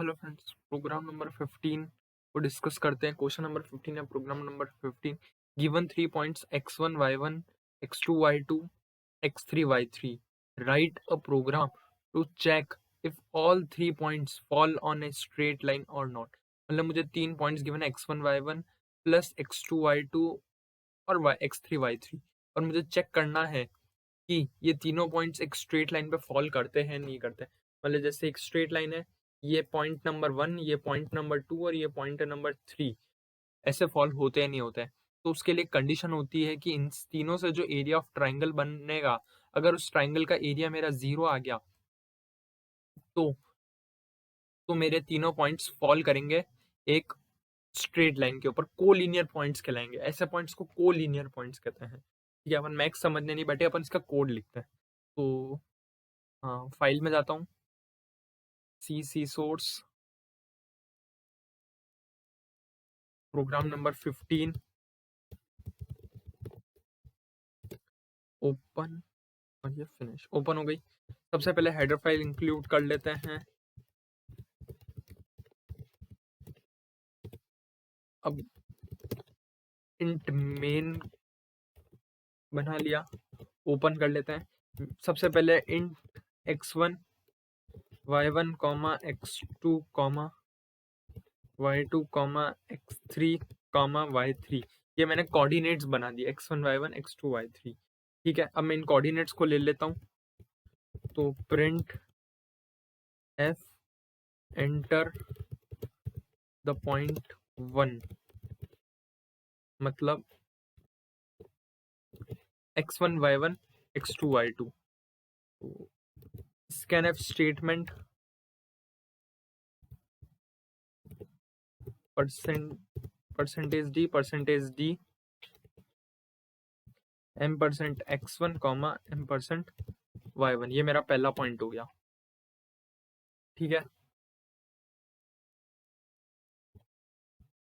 Hello friends, programme number 15 को discuss करते हैं। क्वेश्चन नंबर 15 है program number 15। Given 3 points x1 y1 x2 y2 x3 y3। Write a program to check if all 3 points fall on a straight line और not. मतलब मुझे 3 points given है x1 y1 plus x2 y2 और x3 y3, और मुझे check करना है कि ये तीनों पॉइंट्स एक स्ट्रेट लाइन पे फॉल करते हैं नहीं करते। मतलब जैसे एक स्ट्रेट लाइन है, ये पॉइंट नंबर 1, ये पॉइंट नंबर 2 और ये पॉइंट नंबर 3 ऐसे फॉल होते हैं नहीं होते हैं। तो उसके लिए कंडीशन होती है कि इन तीनों से जो एरिया ऑफ ट्राइंगल बनेगा, अगर उस ट्राइंगल का एरिया मेरा 0 आ गया तो मेरे तीनों पॉइंट्स फॉल करेंगे एक स्ट्रेट लाइन के ऊपर, कोलिनियर पॉइंट्स कहलाएंगे। ऐसे पॉइंट्स को कोलिनियर पॉइंट्स कहते हैं। ठीक है, अपन मैक्स समझने नहीं बैठे, अपन इसका कोड लिखते हैं। तो हाँ, फाइल में जाता हूँ, सी सोर्स, प्रोग्राम नंबर 15, ओपन, और ये फिनिश ओपन हो गई। सबसे पहले हेडर फाइल इंक्लूड कर लेते हैं। अब इंट मेन बना लिया, ओपन कर लेते हैं। सबसे पहले int x1 y1 comma x2 comma y2 comma x3 comma y3, ये मैंने कोऑर्डिनेट्स बना दिए x1 y1 x2 y3। ठीक है, अब मैं इन कोऑर्डिनेट्स को ले लेता हूँ। तो print f enter the point 1, मतलब x1 y1 x2 y2। Scanf statement percentage D m% x1 comma m% y1, ये मेरा पहला पॉइंट हो गया। ठीक है,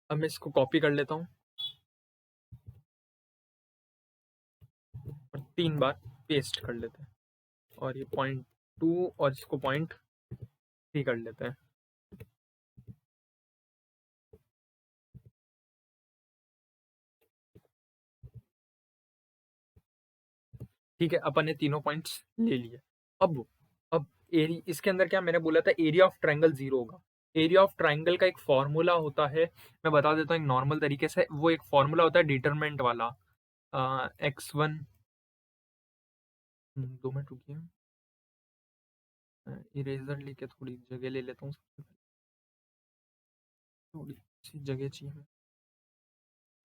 अब मैं इसको कॉपी कर लेता हूँ और 3 बार पेस्ट कर लेते हैं, और ये पॉइंट 2 और इसको पॉइंट 3 कर लेते हैं। ठीक है, अपन ने तीनों पॉइंट्स ले लिए। अब एरिया, इसके अंदर क्या मैंने बोला था, एरिया ऑफ ट्रायंगल 0 होगा। एरिया ऑफ ट्रायंगल का एक फॉर्मूला होता है, मैं बता देता हूँ एक नॉर्मल तरीके से। वो एक फॉर्मूला होता है डिटरमेंट वाला, x1, 2 मिनट रुकिए, इरेजर लेके थोड़ी जगह ले लेता हूँ, थोड़ी सी जगह चाहिए।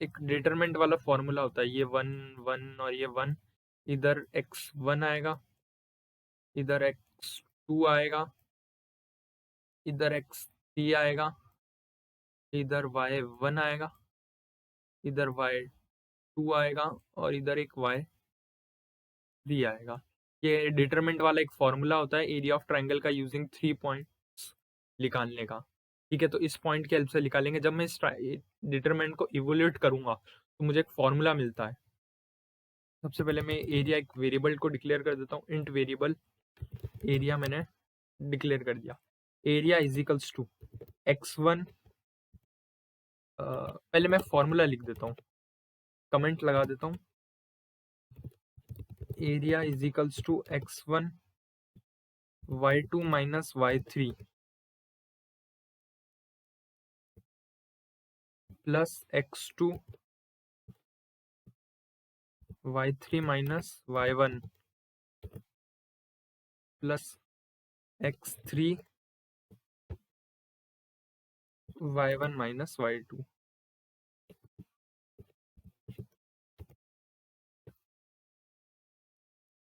एक डिटरमेंट वाला फॉर्मूला होता है, ये 1 1 और ये 1, इधर x1 आएगा, इधर x2 आएगा, इधर x3 आएगा, इधर y1 आएगा, इधर y2 आएगा, और इधर एक y3 आएगा। ये डिटरमिनेंट वाला एक फॉर्मूला होता है एरिया ऑफ ट्रायंगल का, यूजिंग 3 पॉइंट्स निकालने का। ठीक है, तो इस पॉइंट की हेल्प से निकालेंगे। जब मैं इस डिटरमिनेंट को इवोल्यूट करूंगा तो मुझे एक फॉर्मूला मिलता है। सबसे पहले मैं एरिया एक वेरिएबल को डिक्लेयर कर देता हूँ, इंट वेरिएबल एरिया मैंने डिक्लेयर कर दिया। Area is equals to x1, पहले मैं फॉर्मूला लिख देता हूँ, कमेंट लगा देता हूँ। Area is equals to x1 y2 minus y3 plus x2 y3 minus y1 plus x3 y1 minus y2।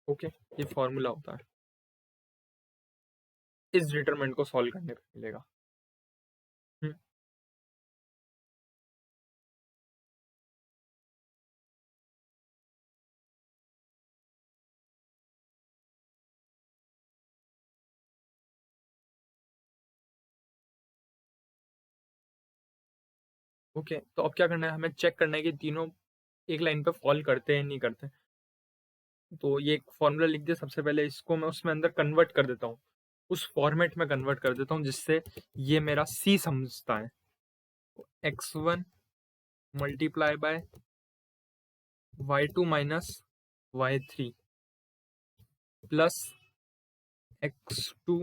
Okay, ये फॉर्मूला होता है, इस डिटरमिनेंट को सॉल्व करने पे मिलेगा। ओके, तो अब क्या करना है, हमें चेक करना है कि तीनों एक लाइन पे फॉल करते हैं नहीं करते। तो ये एक फॉर्मूला लिख दिया, सबसे पहले इसको मैं उसमें अंदर कन्वर्ट कर देता हूँ। उस फॉर्मेट में कन्वर्ट कर देता हूँ जिससे ये मेरा सी समझता है। x1 multiply by y2 minus y3 plus x2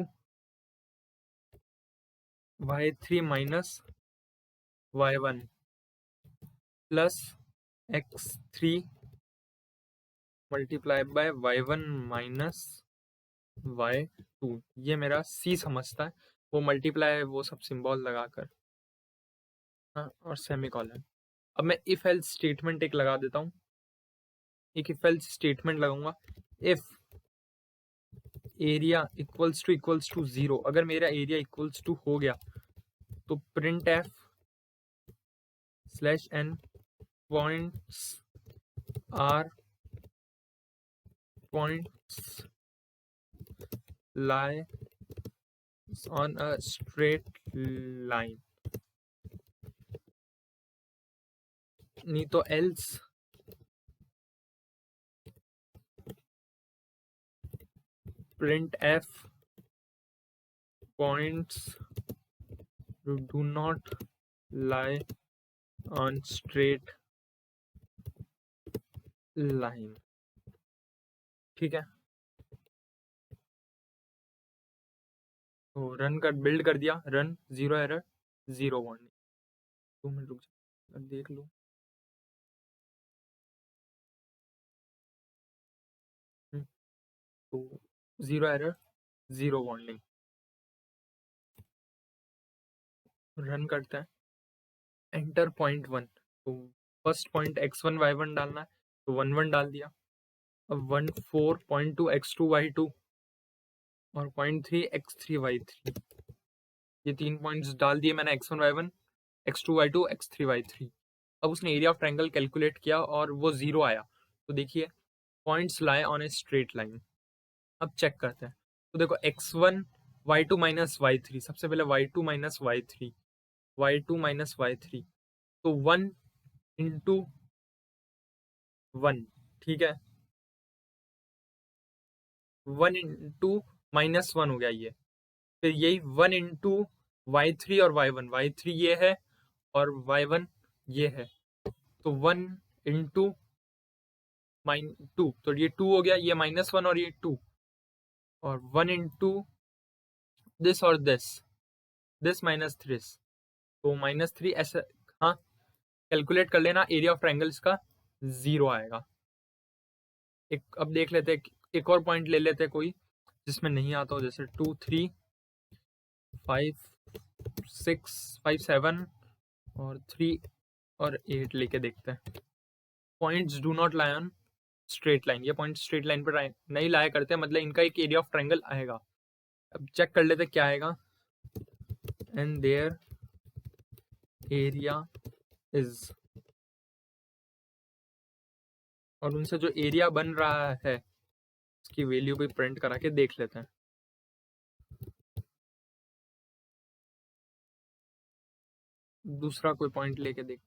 y3 minus y1 plus x3 multiply by y1 minus y2। ये मेरा सी समझता है, वो मल्टीप्लाई वो सब सिंबल लगाकर, हाँ, और सेमीकोलन। अब मैं इफ एल्स स्टेटमेंट एक लगा देता हूँ, एक इफ एल्स स्टेटमेंट लगाऊंगा। इफ एरिया इक्वल्स टू 0, अगर मेरा एरिया इक्वल्स टू हो गया तो print f slash n points are points lie on a straight line, नहीं तो else print f points do not lie on straight line। ठीक है, तो रन कर बिल्ड कर दिया, रन, 0 एरर 0 वार्निंग। 2 मिनट रुक जा, देख लो। तो 0 एरर 0 वार्निंग। रन करते हैं, एंटर पॉइंट 1, तो फर्स्ट पॉइंट x1 y1 डालना है, तो 1 1 डाल दिया। अब 1 4.2 x2 y2 और 0.3 x3 y3, ये 3 पॉइंट्स डाल दिए मैंने, x1 y1 x2 y2 x3 y3। अब उसने एरिया ऑफ ट्रायंगल कैलकुलेट किया और वो 0 आया। तो देखिए पॉइंट्स लाए ऑन ए स्ट्रेट लाइन। अब चेक करते हैं, तो देखो x1 y2 माइनस y3, सबसे पहले y2 minus y3, y2 minus y3, तो 1 इंटू 1, ठीक है, 1 इंटू माइनस 1 हो गया ये। फिर यही 1 इंटू y3 और y1, y3 ये है और y1 ये है, तो 1 इंटू -2, तो ये 2 हो गया, ये -1 और ये 2, और 1 इंटू दिस और दिस माइनस दिस, तो -3 ऐसा। हाँ, कैलकुलेट कर लेना, एरिया ऑफ ट्रायंगल्स का 0 आएगा। एक अब देख लेते हैं, एक और पॉइंट ले लेते हैं कोई जिसमें नहीं आता हो, जैसे 2 3 5 6 5 7 और 3 और 8 लेके देखते हैं। Points do not lie on straight line, ये पॉइंट स्ट्रेट लाइन पर नहीं लाया करते, मतलब इनका एक एरिया ऑफ ट्रायंगल आएगा। अब चेक कर लेते क्या आएगा, एंड देयर एरिया इज, और उनसे जो एरिया बन रहा है उसकी वैल्यू भी प्रिंट करा के देख लेते हैं। दूसरा कोई पॉइंट लेके देख,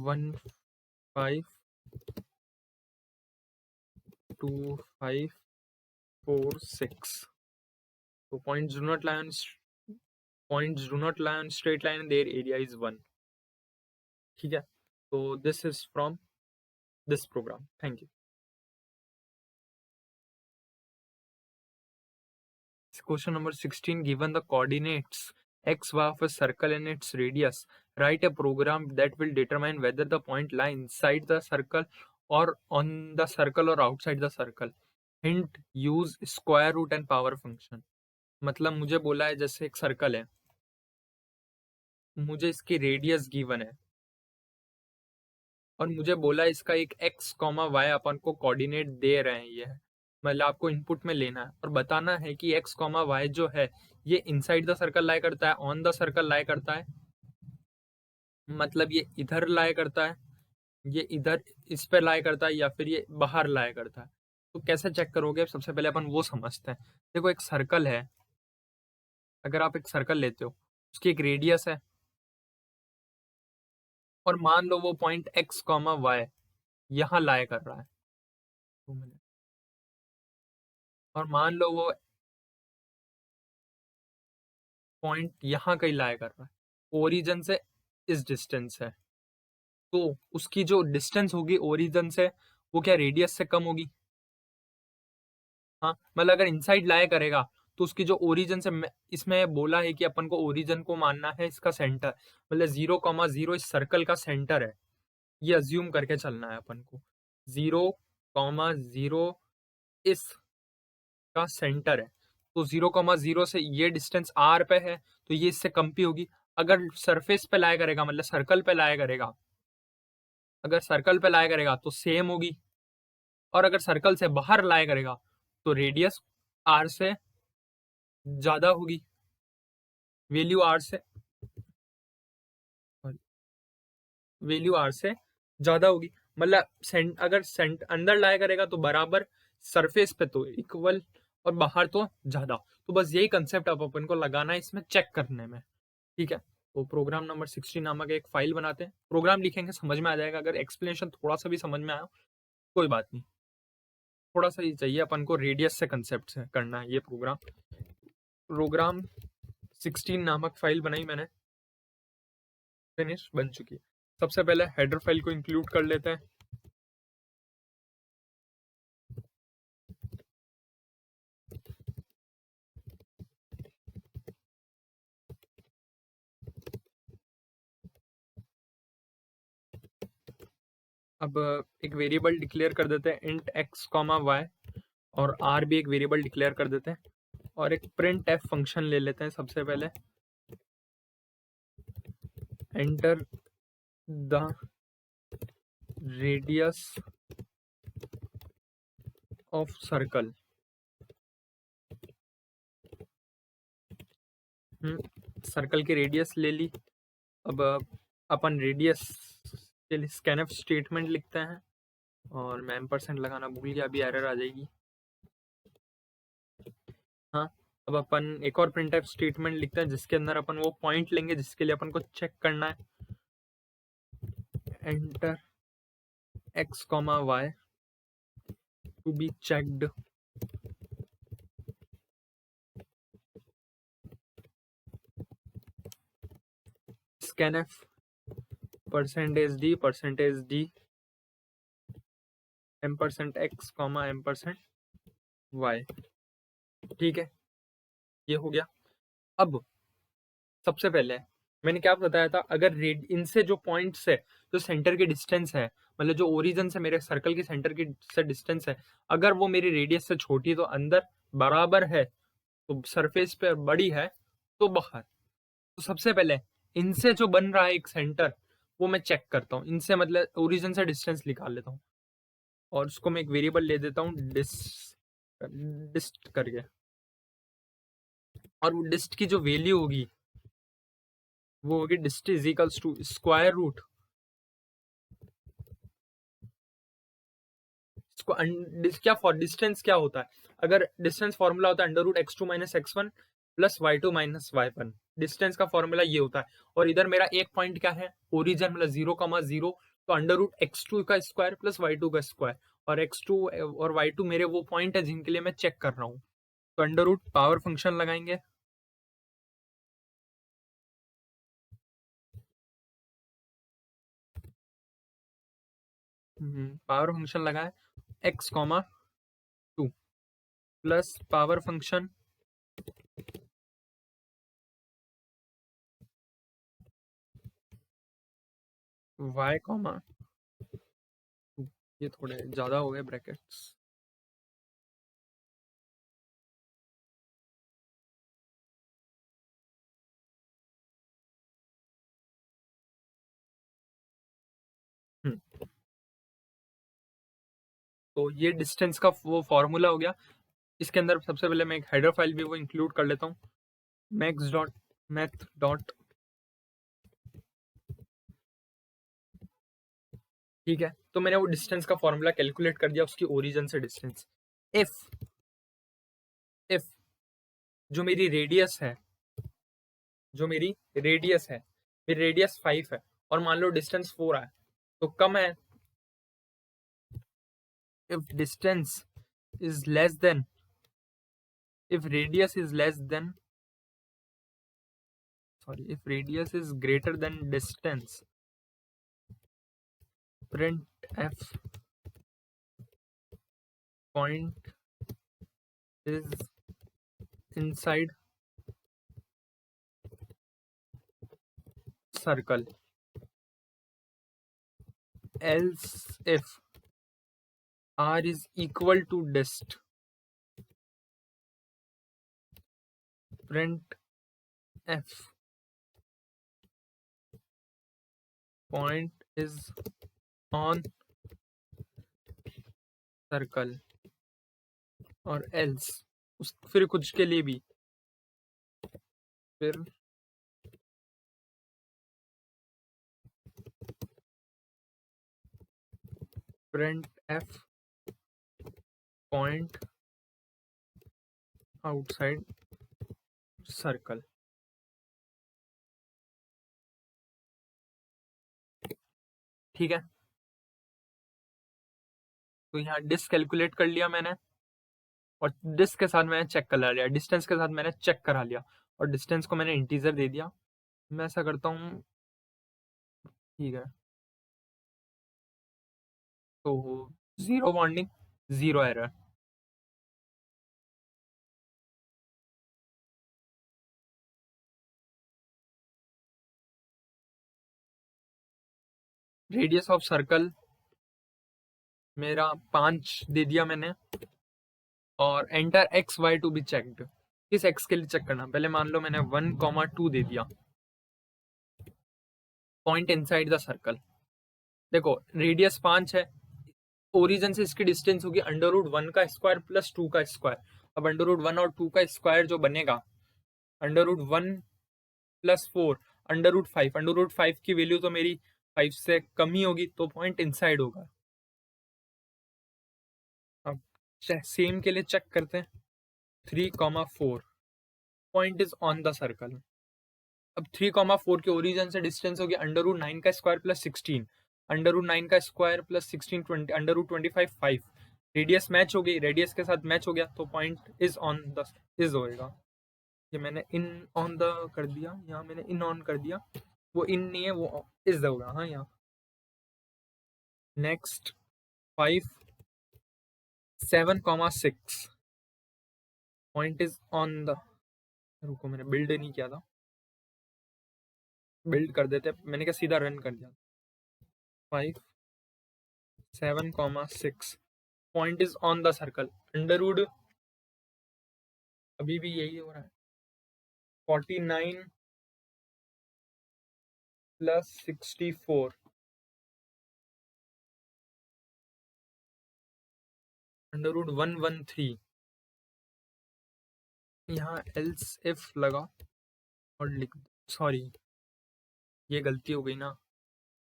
1 5 2 5 4 6, तो points do not lie on straight line and their area is 1। ठीक है, तो this is from this program। Thank you। Question number 16, given the coordinates x, y of a circle and its radius, write a program that will determine whether the point lie inside the circle or on the circle or outside the circle। Hint, use square root and power function। मतलब मुझे बोला है जैसे एक circle है, मुझे इसकी radius given है और मुझे बोला इसका एक x, y अपन को कोऑर्डिनेट दे रहे हैं, ये है, मतलब आपको इनपुट में लेना है और बताना है कि x, y जो है ये इनसाइड द सर्कल लाई करता है, ऑन द सर्कल लाई करता है, मतलब ये इधर लाई करता है, ये इधर इस पे लाई करता है, या फिर ये बाहर लाई करता है। तो कैसे चेक करोगे, सबसे पहले अपन वो समझते हैं। देखो एक सर्कल है, अगर आप एक सर्कल लेते हो उसकी एक रेडियस है और मान लो वो पॉइंट x, y यहाँ लाए कर रहा है 2 मिनट, और मान लो वो पॉइंट यहाँ कहीं लाए कर रहा है, ओरिजिन से इस डिस्टेंस है, तो उसकी जो डिस्टेंस होगी ओरिजिन से वो क्या रेडियस से कम होगी। हाँ, मतलब अगर इनसाइड लाया करेगा तो उसकी जो ओरिजिन से इसमें बोला है कि अपन को ओरिजिन को मानना है इसका सेंटर, मतलब 0,0 इस सर्कल का सेंटर है, ये अज्यूम करके चलना है अपन को। 0,0 इसका सेंटर है, तो 0,0 से ये डिस्टेंस आर पे है, तो ये इससे कम भी होगी। अगर सरफेस पे लाया करेगा, मतलब सर्कल पे लाया करेगा, अगर सर्कल पे लाया करेगा तो सेम होगी, और अगर सर्कल से बाहर लाया करेगा तो रेडियस आर से ज्यादा होगी, वैल्यू आर से वैल्यू आर से ज्यादा होगी। मतलब अगर अंदर लाया करेगा तो बराबर, सरफेस पे तो इक्वल, और बाहर तो ज्यादा। तो बस यही कंसेप्ट अब अपन को लगाना है इसमें चेक करने में। ठीक है, तो प्रोग्राम नंबर 60 नामक एक फाइल बनाते हैं, प्रोग्राम लिखेंगे समझ में आ जाएगा। अगर एक्सप्लेनेशन थोड़ा सा भी समझ में आया कोई बात नहीं, थोड़ा सा ही चाहिए अपन को, रेडियस से कंसेप्ट से करना है ये प्रोग्राम। प्रोग्राम 16 नामक फाइल बनाई मैंने, फिनिश बन चुकी है। सबसे पहले हेडर फाइल को इंक्लूड कर लेते हैं। अब एक वेरिएबल डिक्लेयर कर देते हैं इंट एक्स कॉमा वाई, और आर भी एक वेरिएबल डिक्लेयर कर देते हैं, और एक प्रिंट एफ फंक्शन ले लेते हैं। सबसे पहले enter the radius of circle. Circle की रेडियस ले ली। अब अपन रेडियस के लिए स्कैनफ स्टेटमेंट लिखते हैं, और मैं % लगाना भूल गया, अभी एरर आ जाएगी। हाँ, अब अपन एक और प्रिंटफ स्टेटमेंट लिखते हैं जिसके अंदर अपन वो पॉइंट लेंगे जिसके लिए अपन को चेक करना है। Enter x comma y to be checked scanf %d %x comma %y। ठीक है, ये हो गया। अब सबसे पहले मैंने क्या बताया था, अगर इनसे जो पॉइंट्स है, जो सेंटर की डिस्टेंस है, मतलब जो ओरिजिन से मेरे सर्कल की सेंटर की से डिस्टेंस है, अगर वो मेरी रेडियस से छोटी है तो अंदर, बराबर है तो सरफेस पे, बड़ी है तो बाहर। तो सबसे पहले इनसे जो बन रहा है एक सेंटर, वो मैं चेक करता हूँ। इनसे मतलब ओरिजिन से डिस्टेंस निकाल लेता हूँ, और उसको मैं एक वेरिएबल ले देता हूँ डिस्ट करके, और वो डिस्ट की जो वैल्यू होगी वो होगी dist is equals to square root, क्या फॉर डिस्टेंस क्या होता है, अगर डिस्टेंस फॉर्मूला होता है under root x2 minus x1 plus y2 minus y1, distance का फॉर्मूला ये होता है। और इधर मेरा एक पॉइंट क्या है, ओरिजिन, मतलब 0,0, तो अंडर रूट x2 का स्क्वायर प्लस y2 का स्क्वायर, और x2 और y2 मेरे वो पॉइंट है जिनके लिए मैं चेक कर रहा हूँ। तो अंडर रूट पावर फंक्शन लगाएंगे, पावर फंक्शन लगाए x,2 plus power function y,2। ये थोड़े ज्यादा हो गए ब्रैकेट्स। तो ये डिस्टेंस का वो फॉर्मूला हो गया। इसके अंदर सबसे पहले मैं एक हेडर फाइल भी वो इंक्लूड कर लेता हूँ, मैक्स डॉट मैथ डॉट। ठीक है, तो मैंने वो डिस्टेंस का फॉर्मूला कैलकुलेट कर दिया, उसकी ओरिजिन से डिस्टेंस। इफ इफ जो मेरी रेडियस है, जो मेरी रेडियस है, मेरी रेडियस 5 है, और मान लो डिस्टेंस 4 है, तो कम है if distance is less than, if radius is less than, sorry, if radius is greater than distance, print f point is inside circle, else if r is equal to dist, print f point is on circle, और else उस फिर कुछ के लिए भी, फिर print F point outside circle. ठीक है, तो यहाँ डिस्क कैलकुलेट कर लिया मैंने, और डिस्क के साथ मैंने चेक करा लिया, डिस्टेंस के साथ मैंने चेक करा लिया, और डिस्टेंस को मैंने इंटीजर दे दिया। मैं ऐसा करता हूँ, ठीक है, तो 0 बॉन्डिंग 0 एरर, रेडियस ऑफ सर्कल मेरा 5 दे दिया मैंने, और enter x y to be checked. किस एक्स के लिए चेक करना, पहले मान लो मैंने 1,2 दे दिया, पॉइंट इनसाइड द सर्कल। देखो रेडियस 5 है, ओरिजिन से इसकी डिस्टेंस होगी √1 का स्क्वायर प्लस 2 का स्क्वायर। अब √1 और 2 का स्क्वायर जो बनेगा, √1 प्लस 4 √5, √5 की वैल्यू तो मेरी 5 से कम ही होगी, तो पॉइंट इनसाइड होगा। अब सेम के लिए चेक करते हैं, 3,4 point is on the circle. अब 3,4 के ओरिजिन से डिस्टेंस होगी √9 का स्क्वायर प्लस 16, √9 का स्क्वायर प्लस 16 20, √25 5। रेडियस मैच हो गई, रेडियस के साथ मैच हो गया, तो point is on the is होएगा। ये मैंने इन ऑन द कर दिया, यहाँ मैंने इन ऑन कर दिया, वो इन नहीं है, वो इज होगा। हाँ यहाँ next 5 7,6 point is on the, रुको मैंने बिल्ड नहीं किया था, बिल्ड कर देते, मैंने क्या सीधा रन कर दिया। 5 7,6 point is on the circle, अंडरवुड अभी भी यही हो रहा है, 49 प्लस 64 √113। यहाँ एल्स इफ लगा और लिख, सॉरी ये गलती हो गई ना,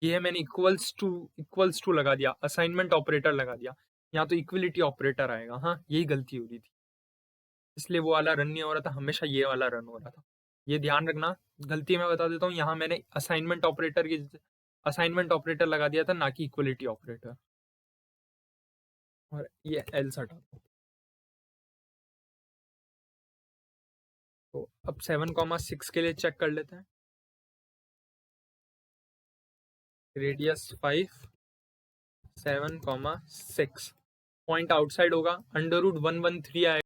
ये मैंने इक्वल्स टू लगा दिया, असाइनमेंट ऑपरेटर लगा दिया, यहाँ तो इक्वलिटी ऑपरेटर आएगा। हाँ यही गलती हो रही थी, इसलिए वो वाला रन नहीं हो रहा था, हमेशा ये वाला रन हो रहा था, ये ध्यान रखना। गलती मैं बता देता हूँ, यहाँ मैंने असाइनमेंट ऑपरेटर लगा दिया था, ना कि इक्वलिटी ऑपरेटर, और ये एल्स हटा दो। तो अब 7,6 के लिए चेक कर लेते हैं, रेडियस 5 7,6 पॉइंट आउटसाइड होगा, √113 आएगा,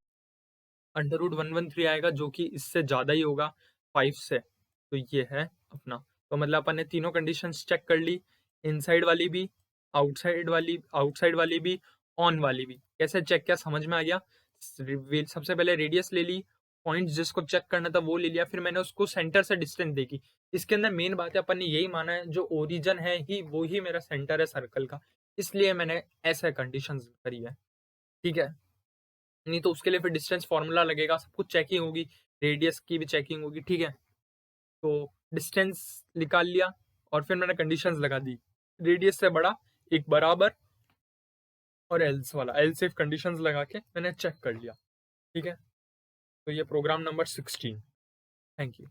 √113 आएगा, जो कि इससे ज़्यादा ही होगा 5 से, तो ये है अपना। तो मतलब अपन ने तीनों कंडीशंस चेक कर ली, इनसाइड वाली भी, आउटसाइड वाली भी, ऑन वाली भी। कैसे चेक किया समझ में आ गया। सबसे पहले रेडियस ले ली, पॉइंट जिसको चेक करना था वो ले लिया, फिर मैंने उसको सेंटर से डिस्टेंस देखी। इसके अंदर मेन बात है, अपन ने यही माना है जो ओरिजिन है ही वो ही मेरा सेंटर है सर्कल का, इसलिए मैंने ऐसे कंडीशंस करी है। ठीक है, नहीं तो उसके लिए फिर डिस्टेंस फॉर्मूला लगेगा, सब कुछ चेकिंग होगी, रेडियस की भी चेकिंग होगी। ठीक है, तो डिस्टेंस निकाल लिया, और फिर मैंने कंडीशंस लगा दी, रेडियस से बड़ा, एक बराबर, और एल्स वाला, एल्स इफ कंडीशंस लगा के मैंने चेक कर लिया। ठीक है, तो ये प्रोग्राम नंबर 16। Thank you.